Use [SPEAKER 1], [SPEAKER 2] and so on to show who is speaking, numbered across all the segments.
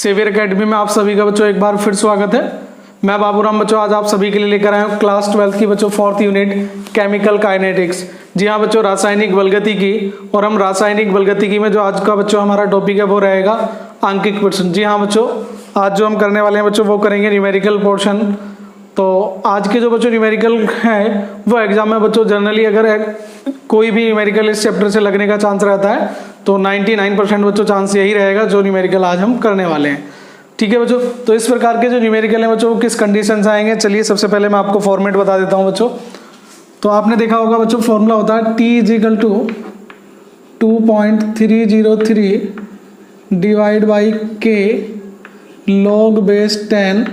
[SPEAKER 1] Saviour academy में आप सभी का बच्चों एक बार फिर स्वागत है। मैं बाबूराम बच्चों आज आप सभी के लिए लेकर आया हूँ क्लास 12 की बच्चों 4th यूनिट केमिकल काइनेटिक्स। जी हाँ बच्चों, रासायनिक बलगतिकी। और हम रासायनिक बलगतिकी में जो आज का बच्चों हमारा टॉपिक है वो रहेगा आंकिक प्रश्न। जी हाँ बच्चों, आज जो हम करने वाले हैं बच्चों वो करेंगे न्यूमेरिकल पोर्शन। तो आज के जो बच्चों न्यूमेरिकल हैं वो एग्जाम में बच्चों जनरली अगर कोई भी न्यूमेरिकल इस चैप्टर से लगने का चांस रहता है तो 99% बच्चों चांस यही रहेगा जो न्यूमेरिकल आज हम करने वाले हैं। ठीक है बच्चों, तो इस प्रकार के जो न्यूमेरिकल हैं बच्चों वो किस कंडीशन से आएंगे, चलिए सबसे पहले मैं आपको फॉर्मेट बता देता हूँ बच्चों। तो आपने देखा होगा बच्चों फॉर्मूला होता है T = 2.303 divide by K log base 10।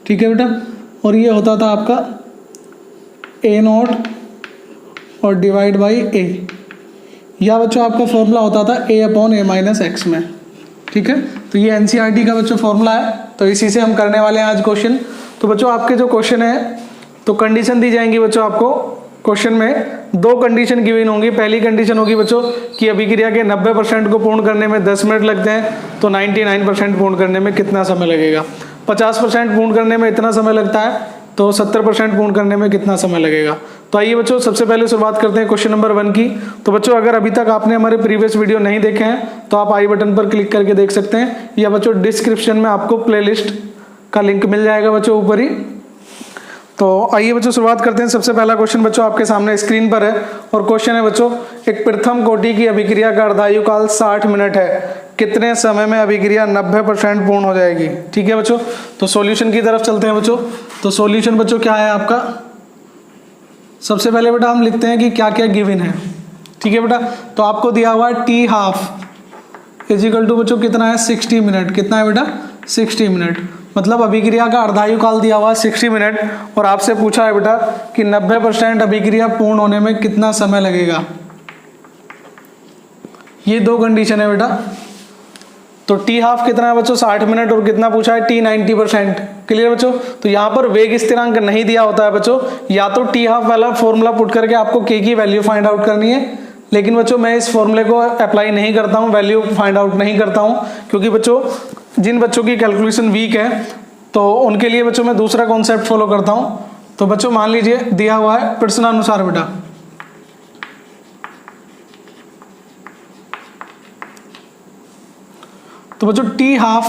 [SPEAKER 1] ठीक है बेटा, और ये होता था आपका A0 और डिवाइड बाई A। या बच्चों आपका फॉर्मूला होता था A/A-x में। ठीक है, तो ये NCERT का बच्चों फॉर्मूला है, तो इसी से हम करने वाले हैं आज क्वेश्चन। तो बच्चों आपके जो क्वेश्चन है तो कंडीशन दी जाएंगी बच्चों आपको। क्वेश्चन में दो कंडीशन गिवन होंगी। पहली कंडीशन होगी बच्चों कि अभिक्रिया के 90% को पूर्ण करने में 10 मिनट लगते हैं, तो 99% पूर्ण करने में कितना समय लगेगा। 50% पूर्ण करने में इतना समय लगता है, तो 70% पूर्ण करने में कितना समय लगेगा। तो आइए बच्चों सबसे पहले शुरुआत करते हैं क्वेश्चन नंबर 1 की। तो बच्चों अगर अभी तक आपने हमारे प्रीवियस वीडियो नहीं देखे हैं तो आप आई बटन पर क्लिक करके देख सकते हैं, या बच्चों डिस्क्रिप्शन में आपको प्लेलिस्ट का लिंक मिल जाएगा बच्चों ऊपर ही। तो आइए बच्चों शुरुआत करते हैं। सबसे पहला क्वेश्चन बच्चों आपके सामने स्क्रीन पर है, और क्वेश्चन है बच्चों एक प्रथम कोटि की अभिक्रिया का अर्धायु काल 60 मिनट है, कितने समय में अभिक्रिया 90% पूर्ण हो जाएगी। ठीक है बच्चों, तो सॉल्यूशन की तरफ चलते हैं बच्चों। तो सॉल्यूशन बच्चों क्या है आपका, सबसे पहले बेटा हम लिखते हैं कि क्या क्या गिवन है। ठीक है बेटा, तो आपको दिया हुआ है T½ = बच्चों कितना है 60 मिनट। कितना है बेटा 60 मिनट, मतलब अभिक्रिया का अर्धायु काल दिया हुआ है 60 मिनट, और आपसे पूछा है बेटा कि 90% अभिक्रिया पूर्ण होने में कितना समय लगेगा। ये दो कंडीशन है बेटा। तो T½ कितना है बच्चों 60 मिनट, और कितना पूछा है T90%। क्लियर बच्चों, तो यहाँ पर वेग स्थिरांक नहीं दिया होता है बच्चों, या तो T½ वाला फॉर्मूला पुट करके आपको K की वैल्यू फाइंड आउट करनी है। लेकिन बच्चों मैं इस फॉर्मूले को अप्लाई नहीं करता हूँ, वैल्यू फाइंड आउट नहीं करता हूँ, क्योंकि बच्चों जिन बच्चों की कैलकुलेशन वीक है तो उनके लिए बच्चों मैं दूसरा कॉन्सेप्ट फॉलो करता हूँ। तो बच्चों मान लीजिए दिया हुआ है प्रश्नानुसार बेटा, तो बच्चों T½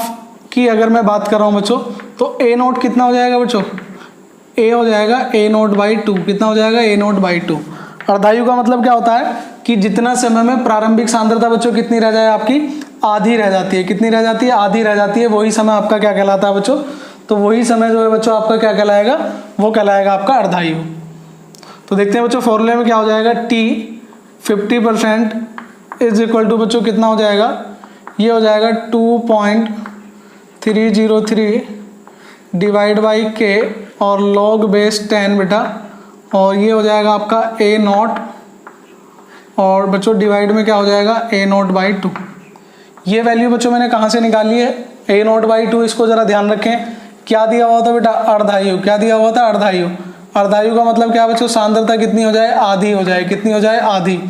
[SPEAKER 1] की अगर मैं बात कर रहा हूँ बच्चों, तो A0 कितना हो जाएगा बच्चों, A हो जाएगा A0/2। कितना हो जाएगा A0/2। अर्धायु का मतलब क्या होता है कि जितना समय में प्रारंभिक सांद्रता बच्चों कितनी रह जाए, आपकी आधी रह जाती है। कितनी रह जाती है, आधी रह जाती है। वही समय आपका क्या कहलाता है बच्चों, तो वही समय जो है बच्चों आपका क्या कहलाएगा, वो कहलाएगा आपका अर्धायु। तो देखते हैं बच्चों फॉर्मूले में क्या हो जाएगा, T50% = बच्चों कितना हो जाएगा, ये हो जाएगा 2.303 डिवाइड बाई K और log बेस 10 बेटा, और ये हो जाएगा आपका A0, और बच्चों डिवाइड में क्या हो जाएगा A0/2। ये वैल्यू बच्चों मैंने कहाँ से निकाली है, A0/2। इसको जरा ध्यान रखें, क्या दिया हुआ था बेटा अर्धायु। क्या दिया हुआ था अर्धायु। अर्धायु का मतलब क्या बच्चों, सांद्रता कितनी हो जाए, आधी हो जाए। कितनी हो जाए, आधी।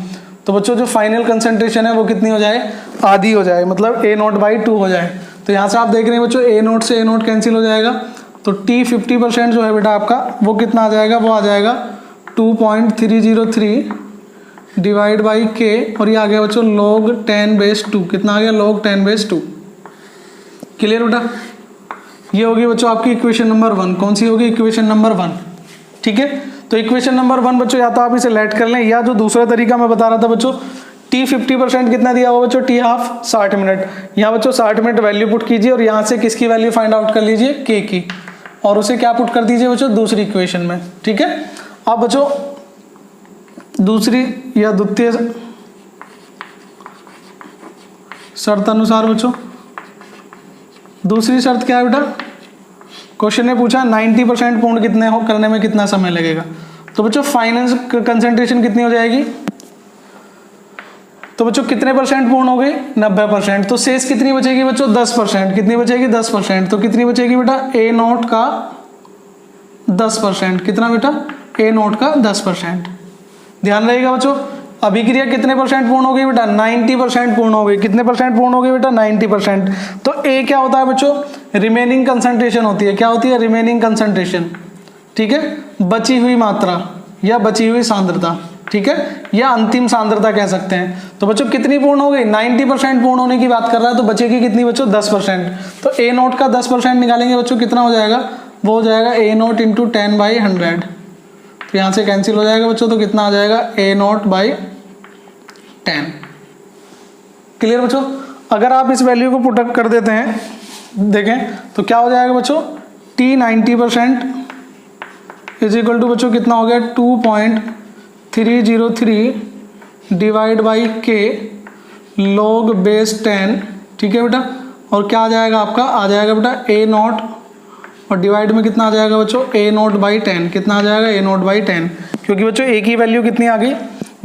[SPEAKER 1] तो बच्चों जो फाइनल कंसंट्रेशन है वो कितनी हो जाए, आधी हो जाए, मतलब A0/2 हो जाए। तो यहाँ से आप देख रहे हैं बच्चों A0 से A0 कैंसिल हो जाएगा, तो T50% जो है बेटा आपका वो कितना आ जाएगा, वो आ जाएगा 2.303 डिवाइड बाई K, और ये आ गया बच्चों log 10/2। कितना आ गया, log 10/2। क्लियर बेटा, ये होगी बच्चों आपकी इक्वेशन नंबर 1। कौन सी होगी, इक्वेशन नंबर 1। ठीक है, तो इक्वेशन नंबर 1 बच्चों या तो आप इसे लेट कर लें, या जो दूसरा तरीका मैं बता रहा था बच्चों, T50% कितना दिया हुआ बच्चों, T½ 60 मिनट। यहाँ बच्चों 60 मिनट वैल्यू पुट कीजिए, और यहाँ से किसकी वैल्यू फाइंड आउट कर लीजिए, K की, और उसे क्या पुट कर दीजिए बच्चों दूसरी इक्वेशन में। ठीक है, अब बच्चों दूसरी या द्वितीय शर्त अनुसार बच्चों, दूसरी शर्त क्या है बेटा, क्वेश्चन ने पूछा 90% पूर्ण कितने हो करने में कितना समय लगेगा। तो बच्चों फाइनल कंसंट्रेशन कितनी हो जाएगी, तो बच्चों कितने परसेंट पूर्ण हो गई, 90%। तो शेष कितनी बचेगी बच्चों, 10%। कितनी बचेगी, 10%। तो कितनी बचेगी बेटा, A0 का 10%। कितना बेटा, A0 का 10%। ध्यान रहेगा बच्चों, अभिक्रिया कितने परसेंट पूर्ण हो गई बेटा? 90% पूर्ण हो गई। कितने परसेंट पूर्ण हो गई बेटा? 90%। तो ए क्या होता है बच्चों? रिमेनिंग कंसंट्रेशन होती है। क्या होती है? रिमेनिंग कंसंट्रेशन, ठीक है, बची हुई मात्रा या बची हुई सांद्रता, ठीक है, या अंतिम सांद्रता कह सकते हैं। तो बच्चों कितनी पूर्ण हो गई? 90% पूर्ण होने की बात कर रहा है, तो बचेगी कितनी बच्चों? 10%। तो ए नोट का 10% निकालेंगे बच्चों, कितना हो जाएगा? वो हो जाएगा ए नोट इंटू 10/100। तो यहाँ से कैंसिल हो जाएगा बच्चों, तो कितना आ जाएगा? ए नोट बाई 10। क्लियर बच्चों? अगर आप इस वैल्यू को पुटअप कर देते हैं, देखें तो क्या हो जाएगा बच्चों? टी 90% इज इक्वल टू बच्चों कितना हो गया? 2.303 डिवाइड बाई के log बेस 10, ठीक है बेटा। और क्या आ जाएगा आपका? आ जाएगा बेटा ए नॉट, और डिवाइड में कितना आ जाएगा बच्चों? ए नोट बाई 10। कितना आ जाएगा? ए नोट बाई 10। क्योंकि बच्चों ए की वैल्यू कितनी आ गई?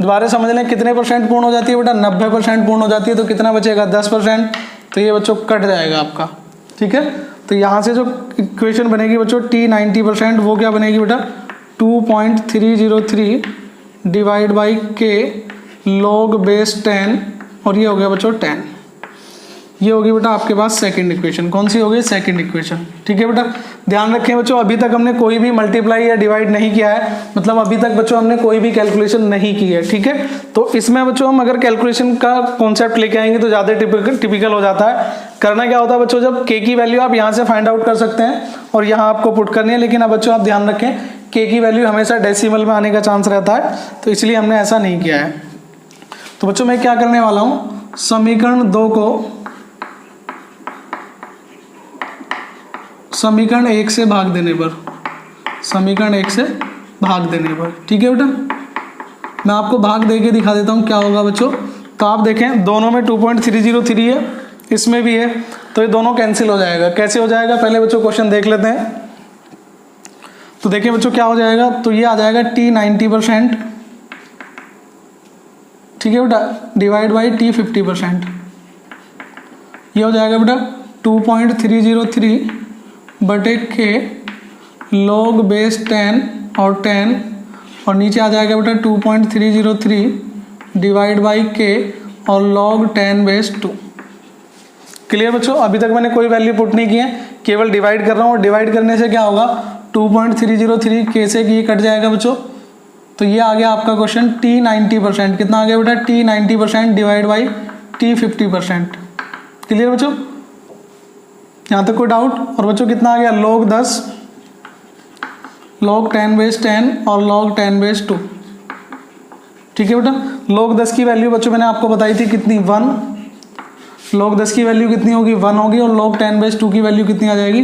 [SPEAKER 1] दोबारा समझ लें, कितने परसेंट पूर्ण हो जाती है बेटा? 90% पूर्ण हो जाती है। तो कितना बचेगा? 10%। तो ये बच्चों कट जाएगा आपका, ठीक है। तो यहाँ से जो इक्वेशन बनेगी बच्चों टी 90%, वो क्या बनेगी बेटा? 2.303 डिवाइड बाई के log बेस 10, और ये हो गया बच्चों 10। ये होगी बेटा आपके पास सेकंड इक्वेशन। कौन सी होगी? सेकंड इक्वेशन, ठीक है बेटा। ध्यान रखें बच्चों, अभी तक हमने कोई भी मल्टीप्लाई या डिवाइड नहीं किया है, मतलब अभी तक बच्चों हमने कोई भी कैलकुलेशन नहीं की है, ठीक है। तो इसमें बच्चों हम अगर कैलकुलेशन का कॉन्सेप्ट लेके आएंगे तो ज़्यादा टिपिकल हो जाता है। करना क्या होता है बच्चों, जब के की वैल्यू आप यहाँ से फाइंड आउट कर सकते हैं और यहाँ आपको पुट करनी है, लेकिन अब बच्चों आप ध्यान रखें के की वैल्यू हमेशा डेसिमल में आने का चांस रहता है, तो इसलिए हमने ऐसा नहीं किया है। तो बच्चों मैं क्या करने वाला हूँ, समीकरण 2 को समीकरण 1 से भाग देने पर, समीकरण 1 से भाग देने पर, ठीक है बेटा। मैं आपको भाग दे के दिखा देता हूँ क्या होगा बच्चों। तो आप देखें दोनों में 2.303 है, इसमें भी है, तो ये दोनों कैंसिल हो जाएगा। कैसे हो जाएगा पहले बच्चों क्वेश्चन देख लेते हैं। तो देखिए बच्चों क्या हो जाएगा, तो ये आ जाएगा टी 90%, ठीक है बेटा, डिवाइड बाई टी 50%। ये हो जाएगा बेटा 2.303 बटे के log बेस 10 और 10, और नीचे आ जाएगा बेटा 2.303 डिवाइड बाई के और log 10 बेस 2। क्लियर बच्चों? अभी तक मैंने कोई वैल्यू पुट नहीं की है, केवल डिवाइड कर रहा हूँ। डिवाइड करने से क्या होगा, 2.303 के से ये कट जाएगा बच्चों। तो ये आ गया आपका क्वेश्चन टी 90%। कितना आ गया बेटा? T 90% divide by T 50%। Clear बच्चों? यहाँ तक कोई डाउट? और बच्चों कितना आ गया, log 10 log 10 बेस 10 और log 10 बेस 2, ठीक है बेटा। log 10 की वैल्यू बच्चों मैंने आपको बताई थी कितनी, 1। log 10 की वैल्यू कितनी होगी, 1 होगी, और log 10 बेस 2 की वैल्यू कितनी आ जाएगी,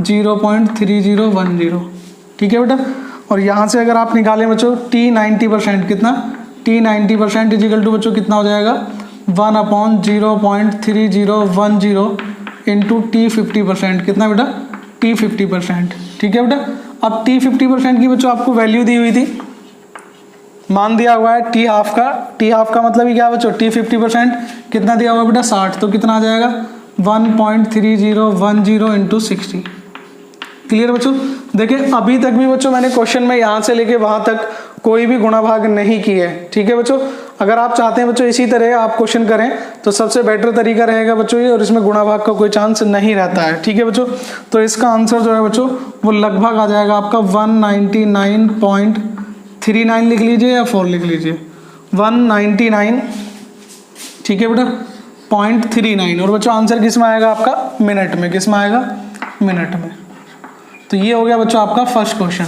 [SPEAKER 1] 0.3010, ठीक है बेटा। और यहाँ से अगर आप निकालें बच्चों टी 90%, कितना, टी 90% इजिकल टू बच्चों कितना हो जाएगा, 1/0.3010 इंटू टी 50%। कितना बेटा? टी 50%, ठीक है बेटा। अब टी 50% की बच्चों आपको वैल्यू दी हुई थी, मान दिया हुआ है टी हाफ का। टी हाफ का मतलब ही क्या बच्चों, टी 50% कितना दिया हुआ है बेटा, 60। तो कितना आ जाएगा, 1.3010 इंटू 60। क्लियर बच्चों? देखिए अभी तक भी बच्चों मैंने क्वेश्चन में यहाँ से लेके वहाँ तक कोई भी गुणा भाग नहीं की है, ठीक है बच्चों। अगर आप चाहते हैं बच्चों इसी तरह आप क्वेश्चन करें तो सबसे बेटर तरीका रहेगा बच्चों ये, और इसमें गुणा भाग का कोई चांस नहीं रहता है, ठीक है बच्चों। तो इसका आंसर जो है बच्चों वो लगभग आ जाएगा आपका 199.39 लिख लीजिए या 4 लिख लीजिए, 199, ठीक है बेटा, 0.39। और बच्चों आंसर किस में आएगा आपका, मिनट में। किस में आएगा, मिनट में। तो ये हो गया बच्चों आपका फर्स्ट क्वेश्चन।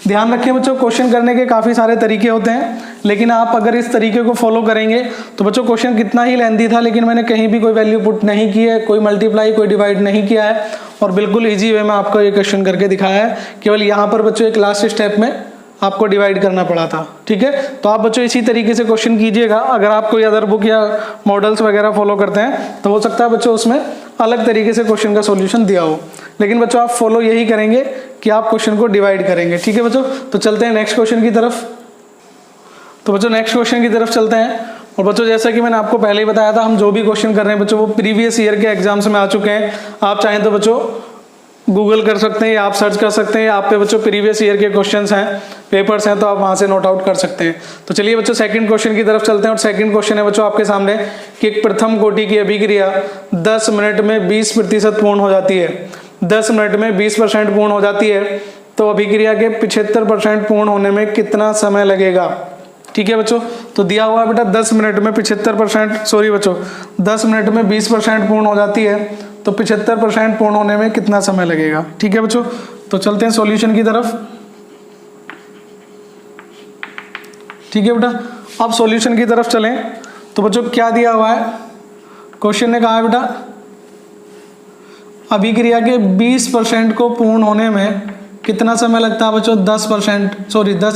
[SPEAKER 1] ध्यान रखें बच्चों क्वेश्चन करने के काफ़ी सारे तरीके होते हैं, लेकिन आप अगर इस तरीके को फॉलो करेंगे तो बच्चों क्वेश्चन कितना ही लेंथी था लेकिन मैंने कहीं भी कोई वैल्यू पुट नहीं की है, कोई मल्टीप्लाई कोई डिवाइड नहीं किया है, और बिल्कुल ईजी वे में आपको ये क्वेश्चन करके दिखाया है। केवल यहाँ पर बच्चों एक लास्ट स्टेप में आपको डिवाइड करना पड़ा था, ठीक है। तो आप बच्चों इसी तरीके से क्वेश्चन कीजिएगा। अगर आप कोई अदर बुक या मॉडल्स वगैरह फॉलो करते हैं तो हो सकता है बच्चों उसमें अलग तरीके से क्वेश्चन का सॉल्यूशन दिया हो, लेकिन बच्चों आप फॉलो यही करेंगे कि आप क्वेश्चन को डिवाइड करेंगे, ठीक है बच्चों। तो चलते हैं नेक्स्ट क्वेश्चन की तरफ। तो बच्चों नेक्स्ट क्वेश्चन की तरफ चलते हैं। और बच्चों जैसा कि मैंने आपको पहले ही बताया था, हम जो भी क्वेश्चन कर रहे हैं बच्चों वो प्रीवियस ईयर के एग्जाम्स में आ चुके हैं। आप चाहें तो बच्चों गूगल कर सकते हैं या आप सर्च कर सकते हैं, आप पे बच्चों प्रीवियस ईयर के क्वेश्चंस हैं, पेपर्स हैं, तो आप वहाँ से नोट आउट कर सकते हैं। तो चलिए बच्चों सेकंड क्वेश्चन की तरफ चलते हैं। और सेकंड क्वेश्चन है बच्चों आपके सामने कि एक प्रथम कोटि की अभिक्रिया 10 मिनट में 20% पूर्ण हो जाती है। 10 मिनट में 20% पूर्ण हो जाती है, तो अभिक्रिया के 75% पूर्ण होने में कितना समय लगेगा? ठीक है बच्चों, तो दिया हुआ है बेटा 10 मिनट में 75%, सॉरी बच्चों 10 मिनट में 20% पूर्ण हो जाती है, तो 75% पूर्ण होने में कितना समय लगेगा? ठीक है बच्चों, तो चलते हैं सॉल्यूशन की तरफ। ठीक है बेटा, अब सॉल्यूशन की तरफ चलें। तो बच्चों क्या दिया हुआ है, क्वेश्चन ने कहा है बेटा अभिक्रिया के 20% को पूर्ण होने में कितना समय लगता है बच्चों? 10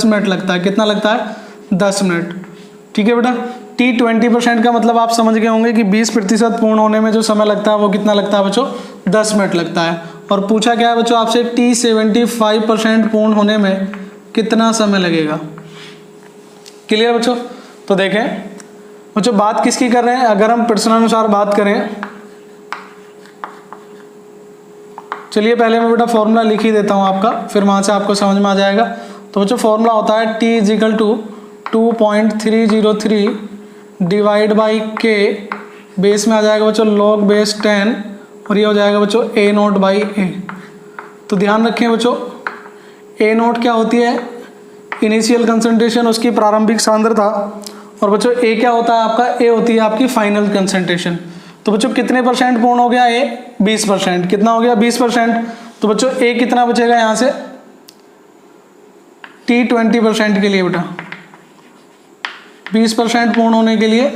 [SPEAKER 1] मिनट लगता है। कितना लगता है? 10 मिनट। ठीक है बेटा, T20% का मतलब आप समझ गए होंगे कि 20% पूर्ण होने में जो समय लगता है वो कितना लगता है बच्चों? 10 मिनट लगता है। और पूछा क्या है बच्चों आपसे, T75% पूर्ण होने में कितना समय लगेगा? क्लियर बच्चों? तो देखें बच्चों बात किसकी कर रहे हैं, अगर हम प्रश्नानुसार बात करें, चलिए पहले मैं बेटा फॉर्मूला लिख ही देता हूँ आपका, फिर वहाँ से आपको समझ में आ जाएगा। तो बच्चों फॉर्मूला होता है T = 2.303 divide by K, base में आ जाएगा बच्चों log बेस 10, और ये हो जाएगा बच्चों A0/A। तो ध्यान रखें बच्चों A0 क्या होती है? इनिशियल कंसंट्रेशन, उसकी प्रारंभिक सांद्रता। और बच्चों A क्या होता है आपका? A होती है आपकी फाइनल कंसंट्रेशन। तो बच्चों कितने % पूर्ण हो गया? A 20%। कितना हो गया? 20%। तो बच्चों A कितना बचेगा यहाँ से T20% के लिए बेटा? 20% पूर्ण होने के लिए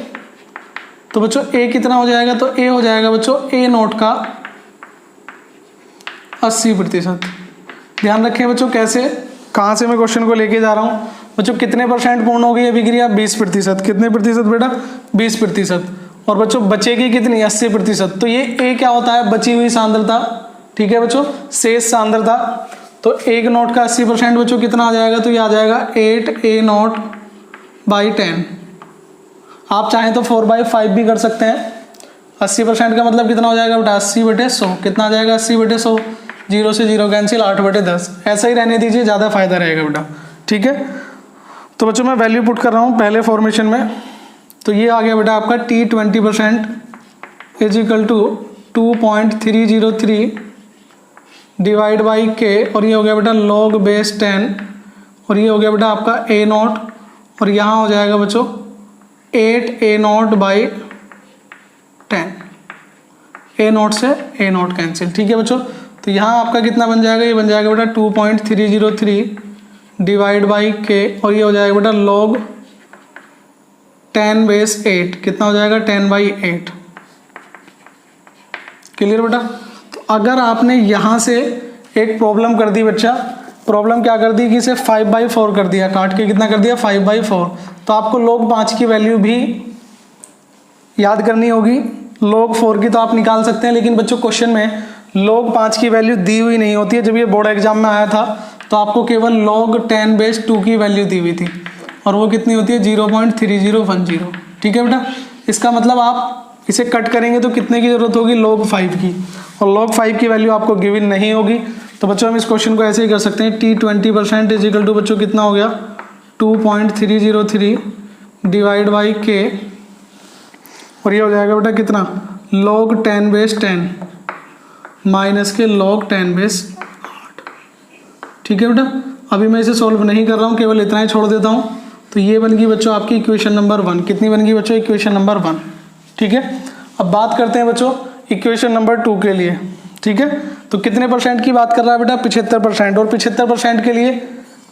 [SPEAKER 1] तो बच्चों A कितना हो जाएगा? तो A हो जाएगा बच्चों A0 का 80%। ध्यान रखें बच्चों कैसे, कहाँ से मैं क्वेश्चन को लेके जा रहा हूँ। बच्चों कितने % पूर्ण हो गई अभिक्रिया? 20%। कितने प्रतिशत बेटा? 20%। और बच्चों बचेगी कितनी? 80%। तो ये A क्या होता है? बची हुई सांद्रता। ठीक है बच्चों, शेष सांद्रता। तो A0 का 80% बच्चों कितना आ जाएगा? तो ये आ जाएगा 8A0/10। आप चाहें तो 4/5 भी कर सकते हैं। 80% का मतलब कितना हो जाएगा बेटा? 80/100। कितना आ जाएगा? 80/100। 0 से 0 कैंसिल, 8/10। ऐसा ही रहने दीजिए, ज़्यादा फायदा रहेगा बेटा। ठीक है, तो बच्चों मैं वैल्यू पुट कर रहा हूँ पहले फॉर्मेशन में। तो ये आ गया बेटा आपका T20% = 2.303 डिवाइड बाई K, और ये हो गया बेटा log बेस 10, और ये हो गया बेटा आपका A0, और यहाँ हो जाएगा बच्चों 8A0/10। A0 से A0 कैंसिल। ठीक है बच्चों, तो यहाँ आपका कितना बन जाएगा? ये बन जाएगा बेटा 2.303 डिवाइड बाई K, और ये हो जाएगा बेटा log 10/8। कितना हो जाएगा? 10/8। क्लियर बेटा? तो अगर आपने यहाँ से एक प्रॉब्लम कर दी बच्चा, प्रॉब्लम क्या कर दी कि इसे 5/4 कर दिया, काट के कितना कर दिया? 5/4। तो आपको log 5 की वैल्यू भी याद करनी होगी। log 4 की तो आप निकाल सकते हैं, लेकिन बच्चों क्वेश्चन में log 5 की वैल्यू दी हुई नहीं होती है। जब ये बोर्ड एग्जाम में आया था तो आपको केवल log 10/2 की वैल्यू दी हुई थी, और वो कितनी होती है? 0.3010। ठीक है बेटा, इसका मतलब आप इसे कट करेंगे तो कितने की जरूरत होगी? log 5 की, और log 5 की वैल्यू आपको गिवन नहीं होगी। तो बच्चों हम इस क्वेश्चन को ऐसे ही कर सकते हैं, T20% = बच्चों कितना हो गया? 2.303 डिवाइड बाई K, और ये हो जाएगा बेटा कितना? log 10/10 माइनस के log 10/8। ठीक है बेटा, अभी मैं इसे सॉल्व नहीं कर रहा हूँ, केवल इतना ही छोड़ देता हूँ। तो ये बन गई बच्चों आपकी इक्वेशन नंबर 1। कितनी बन गई बच्चों? Equation number 1। ठीक है, अब बात करते हैं बच्चों इक्वेशन नंबर 2 के लिए। ठीक है, तो कितने % की बात कर रहा है बेटा? 75%। और 75% के लिए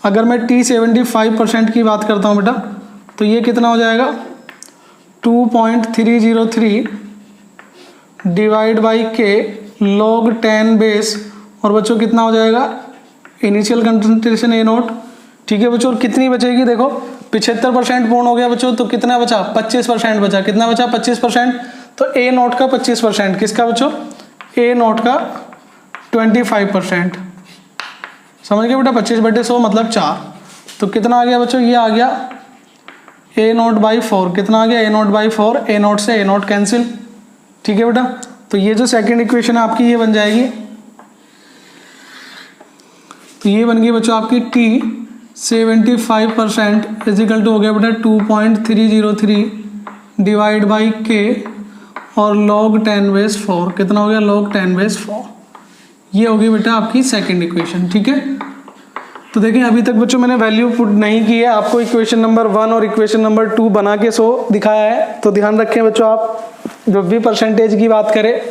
[SPEAKER 1] अगर मैं T75% की बात करता हूँ बेटा, तो ये कितना हो जाएगा? 2.303 डिवाइड बाई K log 10/, और बच्चों कितना हो जाएगा? Initial concentration A0। ठीक है बच्चों, और कितनी बचेगी? देखो 75% पूर्ण हो गया बच्चों, तो कितना बचा? 25% बचा। कितना बचा? 25%। तो A0 का 25%, किसका बच्चों? A0 का 25%। समझ गए बेटा? 25/100 मतलब 4। तो कितना आ गया बच्चों? ये आ गया A0/4। कितना आ गया? A0/4। A0 से A0 कैंसिल। ठीक है बेटा, तो ये जो सेकंड इक्वेशन है आपकी, ये बन जाएगी तो ये बन गई बच्चों आपकी T75% इजिकल टू हो गया बेटा 2.303 डिवाइड बाई के और log 10⁻⁴ कितना हो गया log 10⁻⁴। ये होगी बेटा आपकी सेकंड इक्वेशन। ठीक है, तो देखिए अभी तक बच्चों मैंने वैल्यू पुट नहीं की है, आपको इक्वेशन नंबर 1 और इक्वेशन नंबर 2 बना के दिखाया है। तो ध्यान रखें बच्चों, आप जब भी परसेंटेज की बात करें,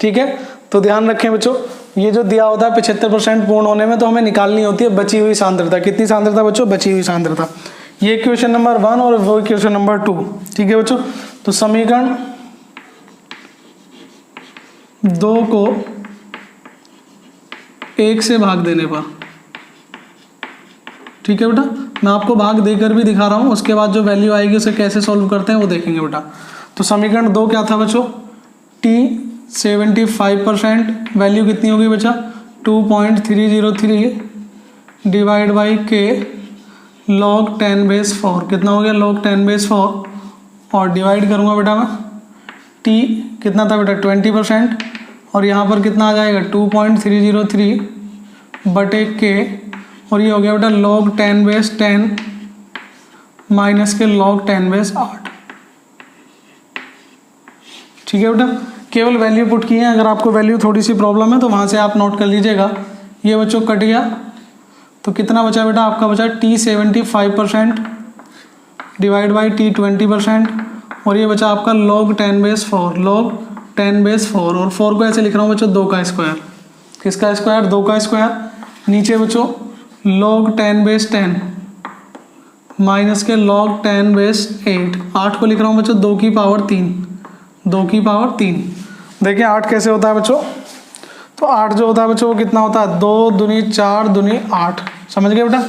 [SPEAKER 1] ठीक है, तो ध्यान रखें बच्चों, ये जो दिया होता है 75% पूर्ण होने में, तो हमें निकालनी होती है बची हुई सांद्रता। कितनी सांद्रता बच्चों? बची हुई सांद्रता। ये इक्वेशन नंबर 1 और वो इक्वेशन नंबर 2। ठीक है बच्चों, तो समीकरण 2 को 1 से भाग देने पर, ठीक है बेटा, मैं आपको भाग देकर भी दिखा रहा हूँ, उसके बाद जो वैल्यू आएगी उसे कैसे सॉल्व करते हैं वो देखेंगे बेटा। तो समीकरण 2 क्या था बच्चों? T75% वैल्यू कितनी होगी बच्चा? 2.303 डिवाइड बाई के log 10⁻⁴। कितना हो गया? log 10⁻⁴। और डिवाइड करूँगा बेटा मैं, T कितना था बेटा? 20%, और यहाँ पर कितना आ जाएगा? 2.303 बटे के, और ये हो गया बेटा log 10⁻10 माइनस के log 10⁻8। ठीक है बेटा, केवल वैल्यू पुट की है। अगर आपको वैल्यू थोड़ी सी प्रॉब्लम है तो वहाँ से आप नोट कर लीजिएगा। ये बच्चों कट गया, तो कितना बचा बेटा? आपका बचा T75% डिवाइड बाई T20%, और ये बचा आपका log 10⁻⁴, log 10⁻⁴, और 4 को ऐसे लिख रहा हूँ बच्चों 2 का स्क्वायर। किसका स्क्वायर? 2 का स्क्वायर। नीचे बच्चों log 10⁻10 माइनस के log 10⁻8। 8 को लिख रहा हूँ बच्चों 2 की पावर 3, 2 की पावर 3। देखिए 8 कैसे होता है बच्चों? तो 8 जो होता है बच्चों वो कितना होता है? 2 दूनी 4 दूनी 8। समझ गए बेटा?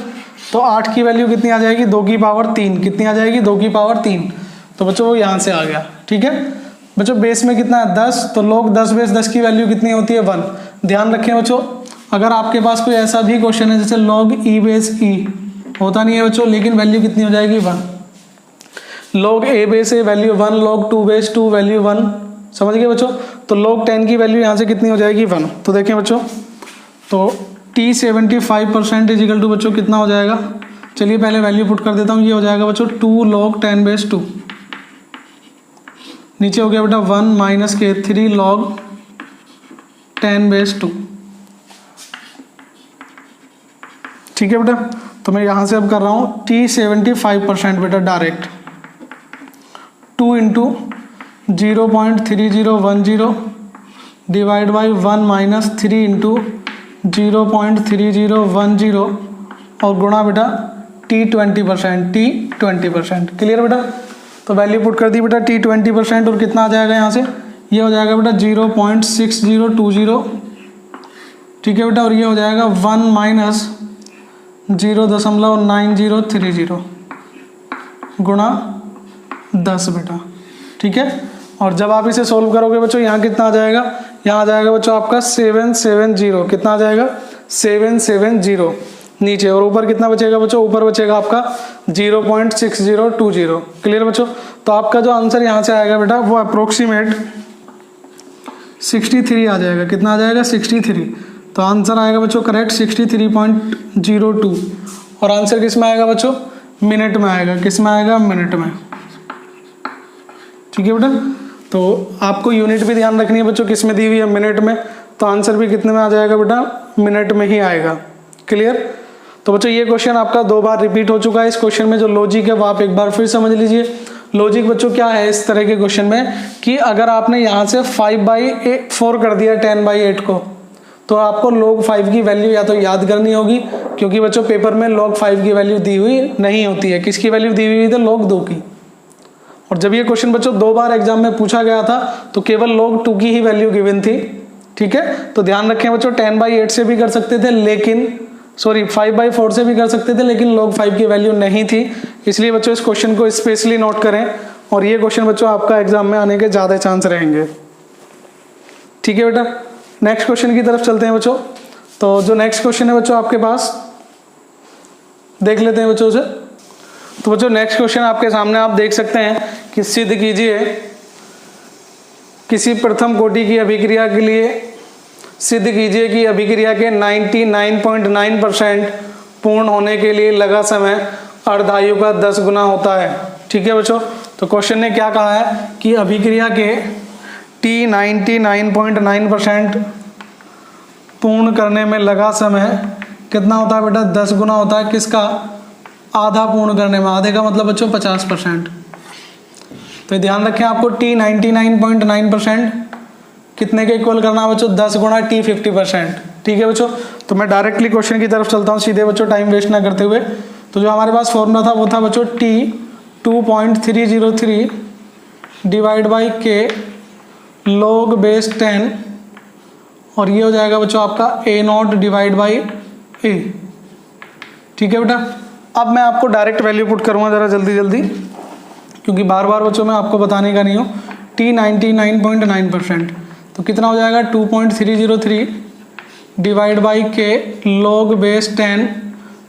[SPEAKER 1] तो 8 की वैल्यू कितनी आ जाएगी? 2 की पावर 3। कितनी आ जाएगी? 2 की पावर 3। तो बच्चों वो यहाँ से आ गया। ठीक है बच्चों, बेस में कितना है? 10, तो log 10⁻10 की वैल्यू कितनी होती है? 1। ध्यान रखें बच्चों, अगर आपके पास कोई ऐसा भी क्वेश्चन है जैसे log e⁻e, होता नहीं है बच्चों, लेकिन वैल्यू कितनी हो जाएगी? 1। log a⁻a value 1, log 2⁻2 value 1। समझ गए बच्चों? तो log 10 की वैल्यू यहाँ से कितनी हो जाएगी? 1। तो देखें बच्चों, तो T75% इजिकल टू बच्चों कितना हो जाएगा? चलिए पहले वैल्यू पुट कर देता हूँ। ये हो जाएगा बच्चों 2 log 10⁻2, नीचे हो गया बेटा 1 माइनस के 3 log 10⁻2। ठीक है बेटा, तो मैं यहाँ से अब कर रहा हूँ T75% बेटा direct 2 into 0.3010 divide by 1 minus 3 into 0.3010 और गुणा बेटा T20%, T20%। क्लियर बेटा? तो वैल्यू पुट कर दी बेटा T20%, और कितना आ जाएगा यहाँ से? ये हो जाएगा बेटा 0.6020। ठीक है बेटा, और ये हो जाएगा 1 माइनस 0.9030 गुणा 10 बेटा। ठीक है, और जब आप इसे सोल्व करोगे बच्चों यहाँ कितना आ जाएगा? यहाँ आ जाएगा बच्चों आपका 770। कितना आ जाएगा? 770 नीचे, और ऊपर कितना बचेगा बच्चों? ऊपर बचेगा आपका 0.6020। क्लियर बच्चों? तो आपका जो आंसर यहाँ से आएगा बेटा वो अप्रोक्सीमेट 63 आ जाएगा। कितना आ जाएगा? 63। तो आंसर आएगा बच्चों करेक्ट 63.02। और आंसर किस में आएगा बच्चों? मिनट में आएगा। किस में आएगा? मिनट में। ठीक है बेटा, तो आपको यूनिट भी ध्यान रखनी है बच्चों, किस में दी हुई है? मिनट में। तो आंसर भी कितने में आ जाएगा बेटा? मिनट में ही आएगा। क्लियर? तो बच्चों ये क्वेश्चन आपका 2 बार रिपीट हो चुका है। इस क्वेश्चन में जो लॉजिक है वो आप एक बार फिर समझ लीजिए। लॉजिक बच्चों क्या है इस तरह के क्वेश्चन में कि अगर आपने यहाँ से 5/4 कर दिया 10/8 को, तो आपको log 5 की वैल्यू या तो याद करनी होगी, क्योंकि बच्चों पेपर में log 5 की वैल्यू दी हुई नहीं होती है। किसकी वैल्यू दी हुई थी? log 2 की। और जब ये क्वेश्चन बच्चों 2 बार एग्जाम में पूछा गया था तो केवल log 2 की ही वैल्यू गिवन थी। ठीक है, तो ध्यान रखें बच्चों 10/8 से भी कर सकते थे, लेकिन 5/4 से भी कर सकते थे, लेकिन log 5 की वैल्यू नहीं थी। इसलिए बच्चों इस क्वेश्चन को स्पेशली नोट करें, और ये क्वेश्चन बच्चों आपका एग्जाम में आने के ज़्यादा चांस रहेंगे। ठीक है बेटा, नेक्स्ट क्वेश्चन की तरफ चलते हैं बच्चों। तो जो नेक्स्ट क्वेश्चन है बच्चों आपके पास, देख लेते हैं बच्चों उसे। तो बच्चों नेक्स्ट क्वेश्चन आपके सामने आप देख सकते हैं कि सिद्ध कीजिए किसी प्रथम कोटि की अभिक्रिया के लिए सिद्ध कीजिए कि अभिक्रिया के 99.9% पूर्ण होने के लिए लगा समय अर्धायु का 10 गुना होता है। ठीक है बच्चों, तो क्वेश्चन ने क्या कहा है कि अभिक्रिया के T 99.9% पूर्ण करने में लगा समय कितना होता है बेटा? 10 गुना होता है। किसका? आधा पूर्ण करने में। आधे का मतलब बच्चों 50%। तो ध्यान रखें, आपको T 99.9% कितने के इक्वल करना है बच्चों? 10 गुना T 50%। ठीक है बच्चों, तो मैं डायरेक्टली क्वेश्चन की तरफ चलता हूँ सीधे बच्चों, टाइम वेस्ट ना करते हुए। तो जो हमारे पास फॉर्मूला था वो था बच्चों T 2.303 divide by K log base 10, और ये हो जाएगा बच्चों आपका A0 डिवाइड बाई A। ठीक है बेटा, अब मैं आपको डायरेक्ट वैल्यू पुट करूँगा ज़रा जल्दी जल्दी, क्योंकि बार बार बच्चों मैं आपको बताने का नहीं हूँ। T 99.9%, तो कितना हो जाएगा? 2.303 divide by K log base 10,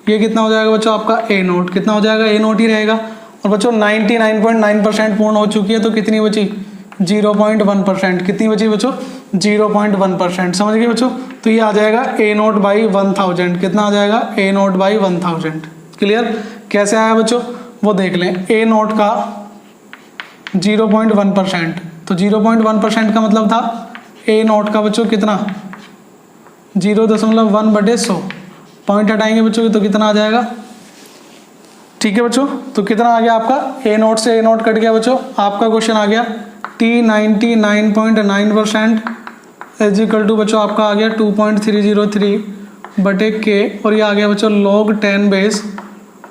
[SPEAKER 1] ये कितना हो जाएगा बच्चों आपका A0। कितना हो जाएगा? A0 ही रहेगा। और बच्चों 99.9% पूर्ण हो चुकी है, तो कितनी बची? 0.1%। कितनी बची बच्चों? 0.1%। समझ गए बच्चों? तो ये आ जाएगा A0 बाई 1000। कितना आ जाएगा? A0 by 1000। क्लियर? कैसे आया बच्चों वो देख लें। A0 का 0.1%, तो 0.1% का मतलब था A0 का बच्चों कितना? 0.1/100। पॉइंट हटाएंगे बच्चों तो कितना आ जाएगा? ठीक है बच्चों, तो कितना आ गया आपका? A0 से A0 कट गया बच्चों। आपका क्वेश्चन आ गया T 99.9% इज इक्वल टू बच्चों आपका आ गया 2.303 बटे K, और ये आ गया बच्चों log 10 बेस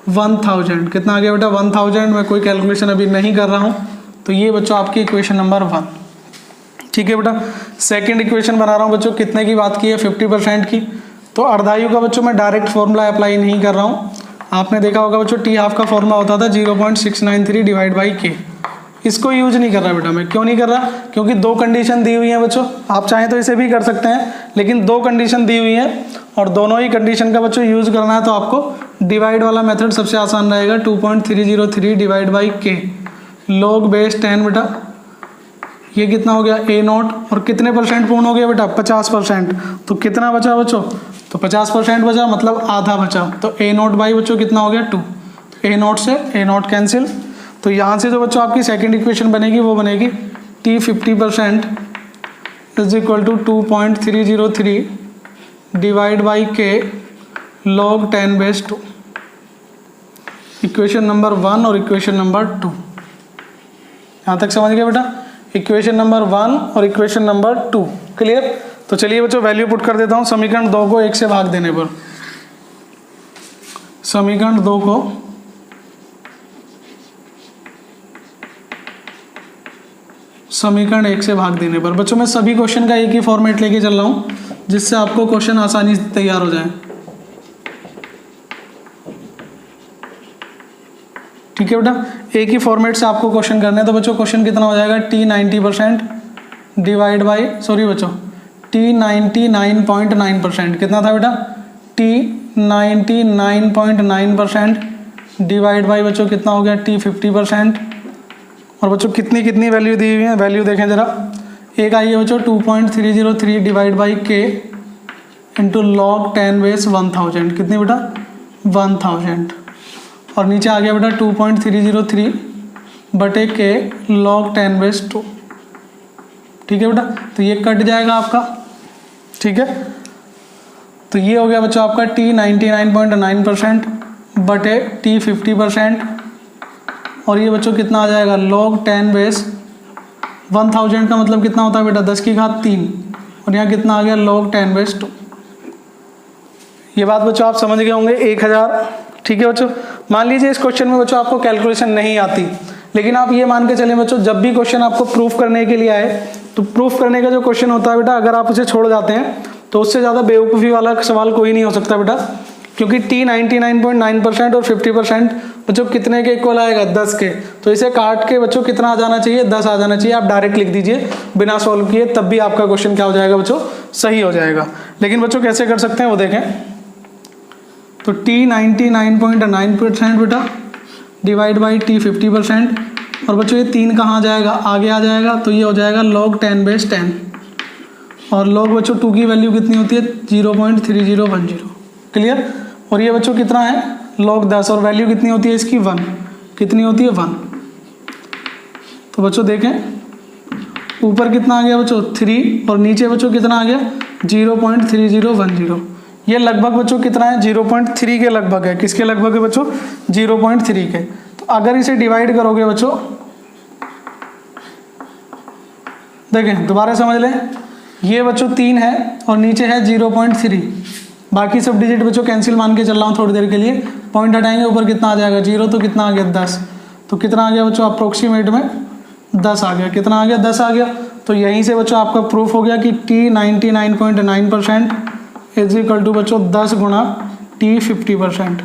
[SPEAKER 1] 1000। कितना आ गया बेटा? 1000। मैं कोई कैलकुलेशन अभी नहीं कर रहा हूँ। तो ये बच्चों आपकी इक्वेशन नंबर 1। ठीक है बेटा, सेकंड इक्वेशन बना रहा हूँ बच्चों। कितने की बात की है? 50% की। तो अर्धायु का बच्चों मैं डायरेक्ट फॉर्मूला अप्लाई नहीं कर रहा हूँ। आपने देखा होगा बच्चों T हाफ का फॉर्मूला होता था 0.693 डिवाइड बाई K। इसको यूज नहीं कर रहा बेटा मैं। क्यों नहीं कर रहा? क्योंकि दो कंडीशन दी हुई हैं बच्चों। आप चाहें तो इसे भी कर सकते हैं, लेकिन दो कंडीशन दी हुई हैं और दोनों ही कंडीशन का बच्चों यूज करना है, तो आपको डिवाइड वाला मेथड सबसे आसान रहेगा। 2.303 divide by K log base 10 बेटा, ये कितना हो गया? A0। और कितने परसेंट पूर्ण हो गया बेटा? 50%। तो कितना बचा बच्चों? तो 50% बचा, मतलब आधा बचा। तो A0 बाई बच्चों कितना हो गया? 2। A0 से A0 कैंसिल। तो यहाँ से जो बच्चों आपकी सेकंड इक्वेशन बनेगी वो बनेगी T 50% is equal to 2.303 divide by K log 10 base 2। Equation number 1 और इक्वेशन नंबर 2, यहाँ तक समझ गए बेटा? इक्वेशन नंबर 1 और इक्वेशन नंबर 2 क्लियर? तो चलिए बच्चों वैल्यू पुट कर देता हूँ। समीकरण 2 को 1 से भाग देने पर, समीकरण 2 को समीकरण 1 से भाग देने पर बच्चों मैं सभी क्वेश्चन का एक ही फॉर्मेट लेके चल रहा हूँ, जिससे आपको क्वेश्चन आसानी से तैयार हो जाए। ठीक है बेटा, एक ही फॉर्मेट से आपको क्वेश्चन करने हैं। तो बच्चों क्वेश्चन कितना हो जाएगा? T 90% डिवाइड बाई बच्चों T 99.9%। कितना था बेटा? T 99.9% डिवाइड बाई बच्चों कितना हो गया? T 50%। और बच्चों कितनी कितनी वैल्यू दी हुई है वैल्यू देखें ज़रा। एक आई है बच्चों 2.303 divide by K into log 10 base 1000। कितनी बेटा? 1000। और नीचे आ गया बेटा 2.303 बटे K log 10 बेस 2। ठीक है बेटा, तो ये कट जाएगा आपका। ठीक है, तो ये हो गया बच्चों आपका T 99.9% बटे T 50%, और ये बच्चों कितना आ जाएगा? log 10 बेस 1000 का मतलब कितना होता है बेटा? 10 की घात 3, और यहाँ कितना आ गया? log 10 base 2। ये बात बच्चों आप समझ गए होंगे 1000। ठीक है बच्चों, मान लीजिए इस क्वेश्चन में बच्चों आपको कैलकुलेशन नहीं आती, लेकिन आप ये मान के चलें बच्चों जब भी क्वेश्चन आपको प्रूफ करने के लिए आए, तो प्रूफ करने का जो क्वेश्चन होता है बेटा, अगर आप उसे छोड़ जाते हैं तो उससे ज़्यादा बेवकूफ़ी वाला सवाल कोई नहीं हो सकता बेटा। क्योंकि T 99.9% और 50% बच्चों कितने के इक्वल आएगा? 10 के। तो इसे काट के बच्चों कितना आ जाना चाहिए? 10 आ जाना चाहिए। आप डायरेक्ट लिख दीजिए बिना सॉल्व किए, तब भी आपका क्वेश्चन क्या हो जाएगा बच्चों? सही हो जाएगा। लेकिन बच्चों कैसे कर सकते हैं वो देखें। तो T 99.9% बेटा डिवाइड बाई T 50%, और बच्चों ये 3 कहाँ जाएगा? आगे आ जाएगा, तो ये हो जाएगा log 10 बेस 10। और log बच्चों 2 की वैल्यू कितनी होती है 0.3010। क्लियर। और ये बच्चों कितना है log 10 और वैल्यू कितनी होती है इसकी 1, कितनी होती है 1। तो बच्चों देखें ऊपर कितना आ गया बच्चों 3 और नीचे बच्चों कितना आ गया 0.3010। ये लगभग बच्चों कितना है 0.3 के लगभग है। किसके लगभग है बच्चों 0.3 के। तो अगर इसे डिवाइड करोगे बच्चों, देखें दोबारा समझ लें, ये बच्चों 3 है और नीचे है 0.3, बाकी सब डिजिट बच्चों कैंसिल मान के चल रहा हूँ थोड़ी देर के लिए। पॉइंट हटाएंगे ऊपर कितना आ जाएगा 0, तो कितना आ गया 10। तो कितना आ गया बच्चों अप्रोक्सीमेट में 10 आ गया। कितना आ गया 10 आ गया। तो यहीं से बच्चों आपका प्रूफ हो गया कि T 99.9% इज इक्वल टू बच्चों 10 गुणा T 50%।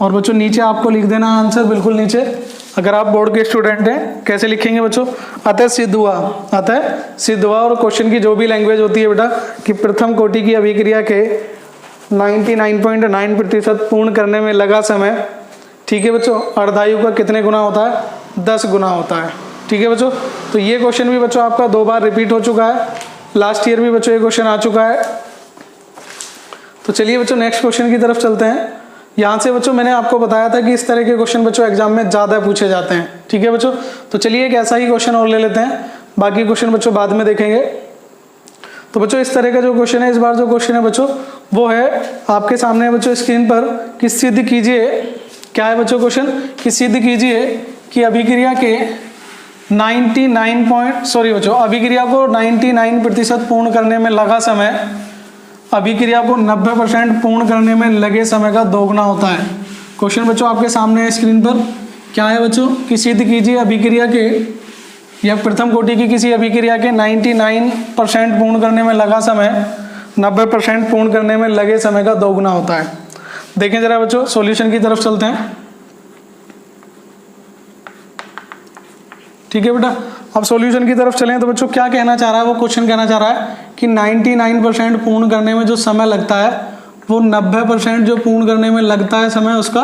[SPEAKER 1] और बच्चों नीचे आपको लिख देना आंसर बिल्कुल नीचे, अगर आप बोर्ड के स्टूडेंट हैं। कैसे लिखेंगे बच्चों, अतः सिद्ध हुआ, अतः सिद्ध हुआ। और क्वेश्चन की जो भी लैंग्वेज होती है बेटा कि प्रथम कोटि की अभिक्रिया के 99.9% पूर्ण करने में लगा समय, ठीक है बच्चों, अर्धायु का कितने गुना होता है 10 गुना होता है। ठीक है बच्चों। तो ये क्वेश्चन भी बच्चों आपका 2 बार रिपीट हो चुका है, लास्ट ईयर भी बच्चों ये क्वेश्चन आ चुका है। तो चलिए बच्चों नेक्स्ट क्वेश्चन की तरफ चलते हैं। यहाँ से बच्चों मैंने आपको बताया था कि इस तरह के क्वेश्चन बच्चों एग्जाम में ज़्यादा पूछे जाते हैं। ठीक है बच्चों। तो चलिए एक ऐसा ही क्वेश्चन और ले लेते हैं, बाकी क्वेश्चन बच्चों बाद में देखेंगे। तो बच्चों इस तरह का जो क्वेश्चन है, इस बार जो क्वेश्चन है बच्चों वो है आपके सामने बच्चों स्क्रीन पर कि सिद्ध कीजिए, क्या है बच्चों क्वेश्चन कि सिद्ध कीजिए कि अभिक्रिया के अभिक्रिया को 99% पूर्ण करने में लगा समय अभिक्रिया को 90% पूर्ण करने में लगे समय का दोगुना होता है। क्वेश्चन बच्चों आपके सामने है स्क्रीन पर। क्या है बच्चों कि सिद्ध कीजिए अभिक्रिया के या प्रथम कोटि की किसी अभिक्रिया के 99% पूर्ण करने में लगा समय 90% पूर्ण करने में लगे समय का दोगुना होता है। देखें जरा बच्चों सॉल्यूशन की तरफ चलते हैं। ठीक है बेटा, अब सॉल्यूशन की तरफ चलें। तो बच्चों क्या कहना चाह रहा है, वो क्वेश्चन कहना चाह रहा है कि 99% पूर्ण करने में जो समय लगता है वो 90% जो पूर्ण करने में लगता है समय उसका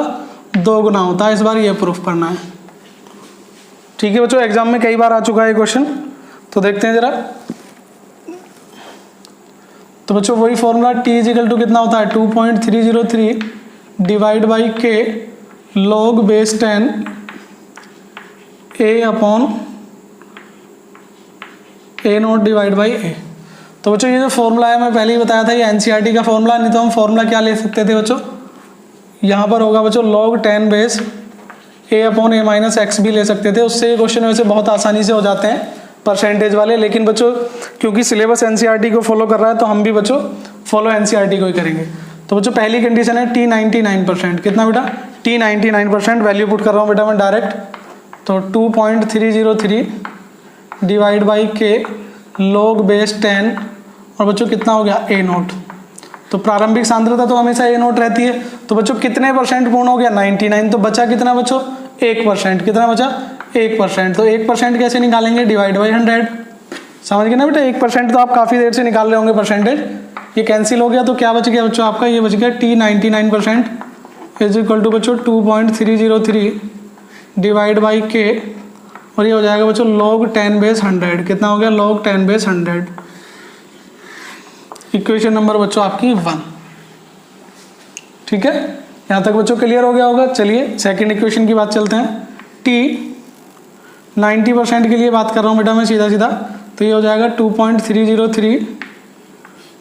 [SPEAKER 1] 2 गुना होता है। इस बार ये प्रूफ करना है। ठीक है बच्चों, एग्जाम में कई बार आ चुका है क्वेश्चन, तो देखते हैं जरा। तो बच्चों वही फॉर्मूला T इजिकल टू कितना होता है 2.303 divide by K log base 10 A upon A0 divide by A। तो बच्चों ये जो फॉर्मूला है मैं पहले ही बताया था, ये एनसीईआरटी का फॉर्मूला, नहीं तो हम फॉर्मूला क्या ले सकते थे बच्चों, यहाँ पर होगा बच्चों log 10 base A upon A minus x भी ले सकते थे। उससे ये क्वेश्चन वैसे बहुत आसानी से हो जाते हैं परसेंटेज वाले, लेकिन बच्चों क्योंकि सिलेबस एनसीईआरटी को फॉलो कर रहा है तो हम भी बच्चों फॉलो एनसीईआरटी को ही करेंगे। तो बच्चों पहली कंडीशन है T 99%, कितना बेटा T 99%, वैल्यू पुट कर रहा हूँ बेटा मैं डायरेक्ट। तो 2.303 divide by K log base 10 और बच्चों कितना हो गया A0। तो प्रारंभिक सांद्रता तो हमेशा A0 रहती है। तो बच्चों कितने परसेंट पूर्ण हो गया 99, तो बचा कितना बच्चों 1%, कितना बचा 1%। तो 1% कैसे निकालेंगे, डिवाइड बाई 100। समझ गए ना बेटा, 1% तो आप काफ़ी देर से निकाल रहे होंगे परसेंटेज, ये कैंसिल हो गया। तो क्या बच गया बच्चों आपका, ये बच गया T 99% इज इक्वल टू बच्चों 2.303 डिवाइड बाई K और ये हो जाएगा बच्चों log 10 बेस 100। कितना हो गया log 10 बेस 100। इक्वेशन नंबर बच्चों आपकी 1। ठीक है, यहाँ तक बच्चों क्लियर हो गया होगा। चलिए सेकंड इक्वेशन की बात चलते हैं। T 90% के लिए बात कर रहा हूँ बेटा मैं सीधा सीधा, तो ये हो जाएगा 2.303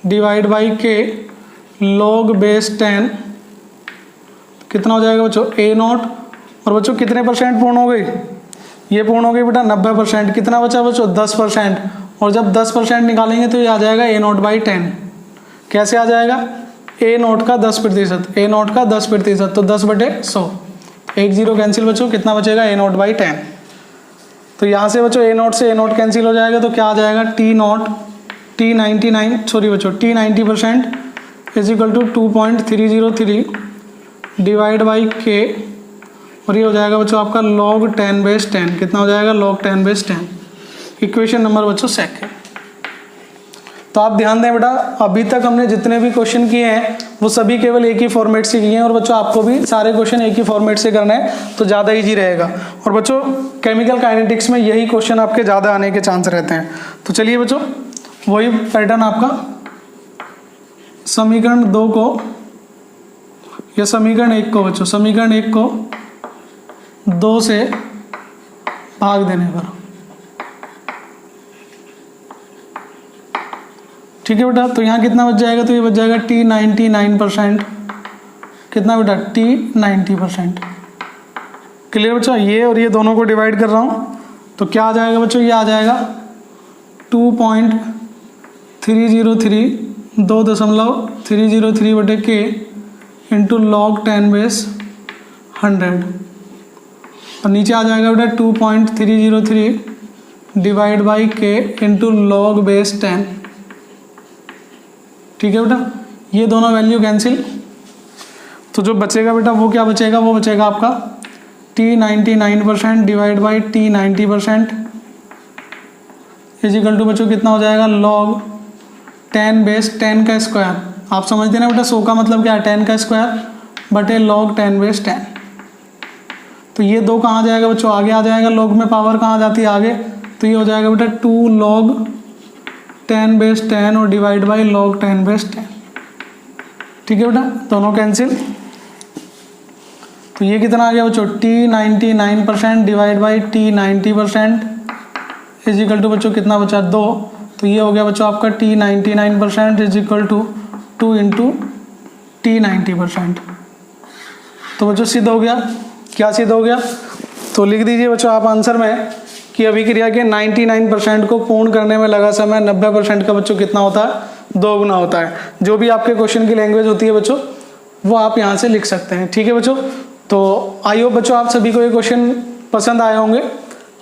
[SPEAKER 1] divide by K log base 10 कितना हो जाएगा बच्चों A0। और बच्चों कितने परसेंट पूर्ण हो गई, ये पूर्ण हो गई बेटा 90%। कितना बचा बच्चों 10%, और जब 10% निकालेंगे तो ये आ जाएगा A0 बाई 10। कैसे आ जाएगा, A0 का 10%, A0 का 10%, तो 10/100, 1 0 कैंसिल बच्चों, कितना बचेगा A0 बाई 10। तो यहाँ से बच्चों A0 से A0 कैंसिल हो जाएगा, तो क्या आ जाएगा T 90% is equal to 2.303 divide by K और ये हो जाएगा बच्चों आपका log 10 बेस 10। कितना हो जाएगा log 10 बेस 10। इक्वेशन नंबर बच्चों सेकंड। तो आप ध्यान दें बेटा, अभी तक हमने जितने भी क्वेश्चन किए हैं वो सभी केवल एक ही फॉर्मेट से किए हैं, और बच्चों आपको भी सारे क्वेश्चन एक ही फॉर्मेट से करना है तो ज़्यादा इजी रहेगा। और बच्चों केमिकल काइनेटिक्स में यही क्वेश्चन आपके ज़्यादा आने के चांस रहते हैं। तो चलिए बच्चों वही पैटर्न आपका समीकरण 2 को या समीकरण 1 को बच्चों, समीकरण 1 को 2 से भाग देने पर, ठीक है बेटा। तो यहाँ कितना बच जाएगा, तो ये बच जाएगा T 99%, कितना बेटा T 90%। क्लियर बच्चों, ये और ये दोनों को डिवाइड कर रहा हूँ तो क्या आ जाएगा बच्चों, ये आ जाएगा 2.303 2.303 बटे के इंटू लॉग 10⁻100 और नीचे आ जाएगा बेटा 2.303 डिवाइड बाई के इंटू लॉग बेस 10। ठीक है बेटा, ये दोनों वैल्यू कैंसिल, तो जो बचेगा बेटा वो क्या बचेगा, वो बचेगा आपका T 99% divide by T 90% is equal to बच्चों कितना हो जाएगा, लॉग 10⁻10 का स्क्वायर। आप समझते हैं ना बेटा, 100 का मतलब क्या है, 10 का स्क्वायर बटे लॉग 10⁻10। तो ये 2 कहाँ जाएगा बच्चों, आगे आ जाएगा, लॉग में पावर कहाँ जाती है आगे, तो ये हो जाएगा बेटा 2 log 10⁻10 और डिवाइड बाई log 10⁻10। ठीक है बेटा, दोनों कैंसिल, तो ये कितना आ गया बच्चों, T 99% divide by T 90% is equal to बच्चों कितना बचा, 2। तो ये हो गया बच्चों आपका T 99% is equal to 2 into T 90%। तो बच्चों सिद्ध हो गया, क्या सिद्ध हो गया, तो लिख दीजिए बच्चों आप आंसर में कि अभिक्रिया के 99% को पूर्ण करने में लगा समय 90% का बच्चों कितना होता है, 2 गुना होता है। जो भी आपके क्वेश्चन की लैंग्वेज होती है बच्चों वो आप यहाँ से लिख सकते हैं। ठीक है बच्चों, तो आई होप बच्चों आप सभी को ये क्वेश्चन पसंद आए होंगे,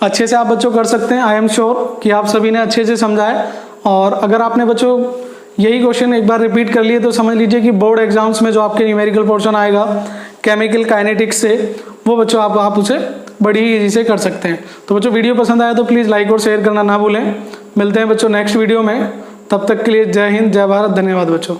[SPEAKER 1] अच्छे से आप बच्चों कर सकते हैं। आई एम श्योर कि आप सभी ने अच्छे से समझा है, और अगर आपने बच्चों यही क्वेश्चन एक बार रिपीट कर लिए तो समझ लीजिए कि बोर्ड एग्जाम्स में जो आपके न्यूमेरिकल पोर्शन आएगा केमिकल काइनेटिक्स से, वो बच्चों आप उसे बड़ी ही ईजी से कर सकते हैं। तो बच्चों वीडियो पसंद आया तो प्लीज़ लाइक और शेयर करना ना भूलें। मिलते हैं बच्चों नेक्स्ट वीडियो में, तब तक के लिए जय हिंद, जय भारत, धन्यवाद बच्चों।